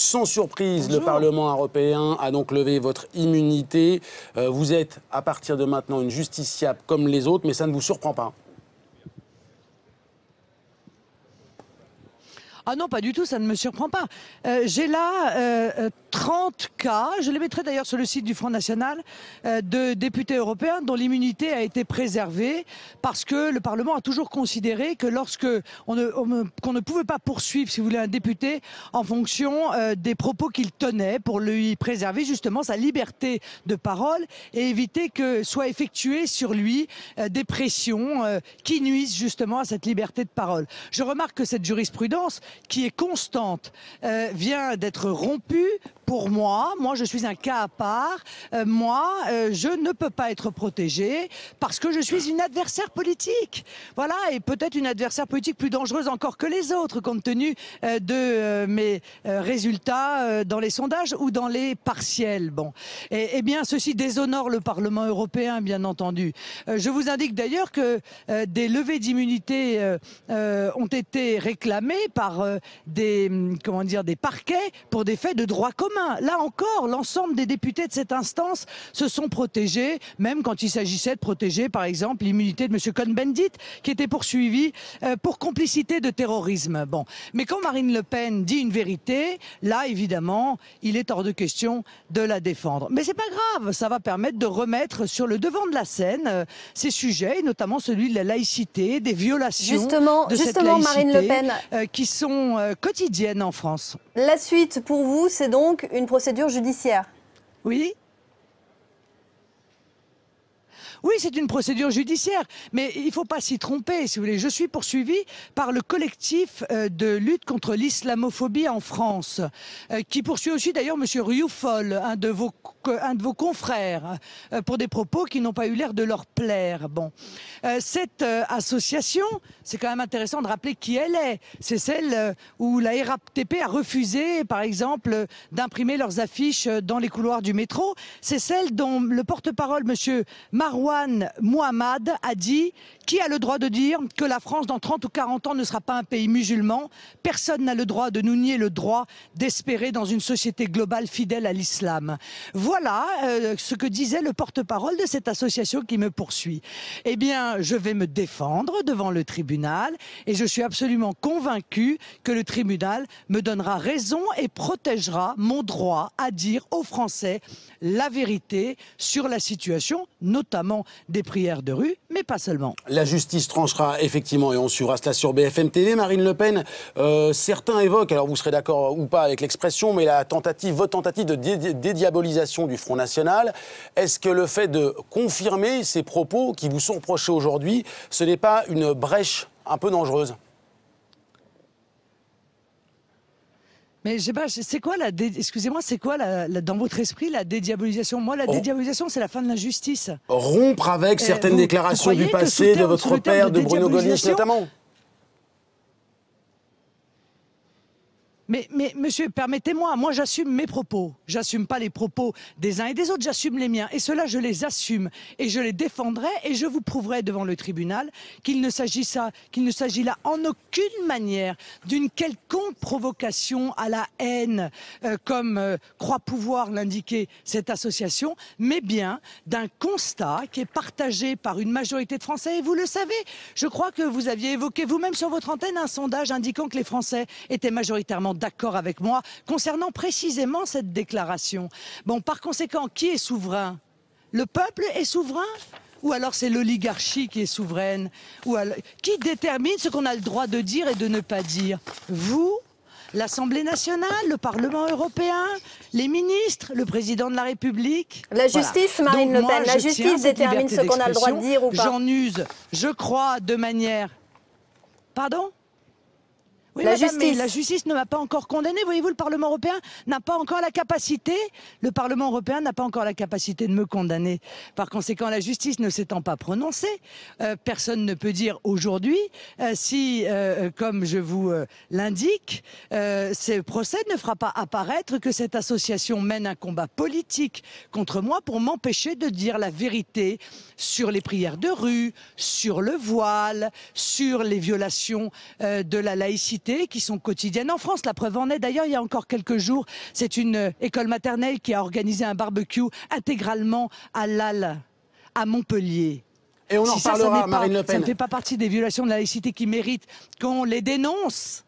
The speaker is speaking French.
Sans surprise, Bonjour. le Parlement européen a donc levé votre immunité. Vous êtes, à partir de maintenant, une justiciable comme les autres, mais ça ne vous surprend pas? Ah non, pas du tout, ça ne me surprend pas. J'ai là 30 cas, je les mettrai d'ailleurs sur le site du Front National, de députés européens dont l'immunité a été préservée parce que le Parlement a toujours considéré que qu'on ne pouvait pas poursuivre, si vous voulez, un député en fonction des propos qu'il tenait pour lui préserver justement sa liberté de parole et éviter que soient effectuées sur lui des pressions qui nuisent justement à cette liberté de parole. Je remarque que cette jurisprudence, qui est constante, vient d'être rompue. Pour moi, je suis un cas à part. Je ne peux pas être protégée parce que je suis une adversaire politique. Voilà, et peut-être une adversaire politique plus dangereuse encore que les autres, compte tenu de mes résultats dans les sondages ou dans les partiels. Bon, eh bien, ceci déshonore le Parlement européen, bien entendu. Je vous indique d'ailleurs que des levées d'immunité ont été réclamées par des parquets pour des faits de droit commun. Là encore, l'ensemble des députés de cette instance se sont protégés, même quand il s'agissait de protéger, par exemple, l'immunité de M. Cohn-Bendit, qui était poursuivi pour complicité de terrorisme. Bon. Mais quand Marine Le Pen dit une vérité, là, évidemment, il est hors de question de la défendre. Mais c'est pas grave, ça va permettre de remettre sur le devant de la scène ces sujets, et notamment celui de la laïcité, des violations de cette laïcité, Marine Le Pen, qui sont quotidiennes en France. La suite, pour vous, c'est donc une procédure judiciaire? Oui. Oui, c'est une procédure judiciaire, mais il ne faut pas s'y tromper, si vous voulez. Je suis poursuivie par le collectif de lutte contre l'islamophobie en France, qui poursuit aussi d'ailleurs M. Rioufol, un de vos confrères, pour des propos qui n'ont pas eu l'air de leur plaire. Bon. Cette association, c'est quand même intéressant de rappeler qui elle est. C'est celle où la RATP a refusé, par exemple, d'imprimer leurs affiches dans les couloirs du métro. C'est celle dont le porte-parole, M. Marouane Mohamed, a dit: qui a le droit de dire que la France, dans 30 ou 40 ans, ne sera pas un pays musulman? Personne n'a le droit de nous nier le droit d'espérer dans une société globale fidèle à l'islam. Voilà ce que disait le porte-parole de cette association qui me poursuit. Eh bien, je vais me défendre devant le tribunal et je suis absolument convaincue que le tribunal me donnera raison et protégera mon droit à dire aux Français la vérité sur la situation, notamment des prières de rue, mais pas seulement. La justice tranchera effectivement et on suivra cela sur BFM TV. Marine Le Pen, certains évoquent, alors vous serez d'accord ou pas avec l'expression, mais votre tentative de dédiabolisation du Front National. Est-ce que le fait de confirmer ces propos qui vous sont reprochés aujourd'hui, ce n'est pas une brèche un peu dangereuse ? Mais je sais pas, c'est quoi excusez-moi, c'est quoi dans votre esprit la dédiabolisation? Moi, la dédiabolisation, c'est la fin de l'injustice. Rompre avec certaines déclarations du passé de votre père, de Bruno Gollnisch notamment. Mais monsieur, permettez-moi, moi j'assume mes propos. J'assume pas les propos des uns et des autres, j'assume les miens. Et ceux-là, je les assume. Et je les défendrai et je vous prouverai devant le tribunal qu'il ne s'agit là en aucune manière d'une quelconque provocation à la haine, comme croit pouvoir l'indiquer cette association, mais bien d'un constat qui est partagé par une majorité de Français. Et vous le savez, je crois que vous aviez évoqué vous-même sur votre antenne un sondage indiquant que les Français étaient majoritairement d'accord avec moi concernant précisément cette déclaration. Bon, par conséquent, qui est souverain? Le peuple est souverain? Ou alors c'est l'oligarchie qui est souveraine? Ou alors, qui détermine ce qu'on a le droit de dire et de ne pas dire? Vous? L'Assemblée nationale, le Parlement européen, les ministres, le président de la République. La justice, voilà. Marine Le Pen, la justice détermine ce qu'on a le droit de dire ou pas. J'en use, je crois, de manière... Pardon? Oui, la madame, justice. Mais la justice ne m'a pas encore condamné. Voyez-vous, le Parlement européen n'a pas encore la capacité. Le Parlement européen n'a pas encore la capacité de me condamner. Par conséquent, la justice ne s'étant pas prononcée, personne ne peut dire aujourd'hui si, comme je vous l'indique, ce procès ne fera pas apparaître que cette association mène un combat politique contre moi pour m'empêcher de dire la vérité sur les prières de rue, sur le voile, sur les violations de la laïcité laïcité qui sont quotidiennes en France. La preuve en est, d'ailleurs, il y a encore quelques jours, c'est une école maternelle qui a organisé un barbecue intégralement halal à Montpellier. Et on en reparlera, Marine Le Pen. Ça ne fait pas partie des violations de la laïcité qui méritent qu'on les dénonce.